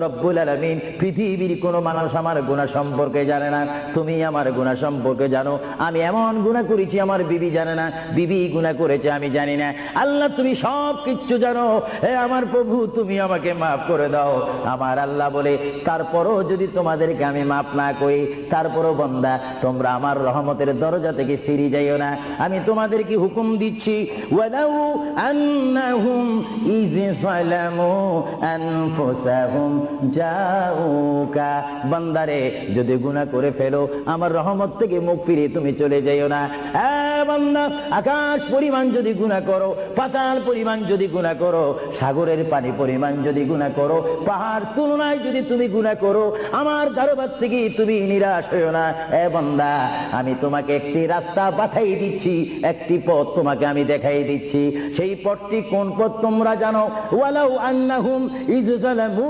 রব্বুল আলামিন পৃথিবীর কোন মানুষ আমার গুনাহ সম্পর্কে জানে না, তুমি আমার গুনাহ সম্পর্কে জানো। আমি এমন গুনাহ করেছি আমার বিবি জানে না, বিবি গুনাহ করেছে আমি জানি না। আল্লাহ তুমি সব কিছু জানো, হে আমার প্রভু তুমি আমাকে মাফ করে দাও। আমার আল্লাহ বলে তারপরও যদি তোমাদেরকে আমি মাফ না করি, তারপরও বান্দা তোমরা আমার রহমতের দরজা থেকে ফিরে যাইও না। আমি তোমাদেরকে হুকুম দিচ্ছি, ওয়ালাউ আন্নাহুম ইয যালামু আনফুসাহুম জাউকা, বান্দারে যদি গুনাহ করে ফেলো আমার রহমত থেকে মুখ ফিরিয়ে তুমি চলে যাইও না। বান্দা আকাশ পরিমাণ যদি গুনাহ করো, পাতাল পরিমাণ যদি গুনাহ করো, সাগরের পানি পরিমাণ যদি গুনাহ করো, পাহাড় তুলনায় যদি তুমি গুনাহ করো, আমার দরবার থেকে তুমি নিরাশ হইও না। বান্দা আমি তোমাকে একটি রাস্তা পাঠাই দিচ্ছি, একটি পথ তোমাকে আমি দেখাই দিচ্ছি। সেই পথটি কোন পথ তোমরা জানো? ওয়ালাউ আন্নাহুম ইয যালামু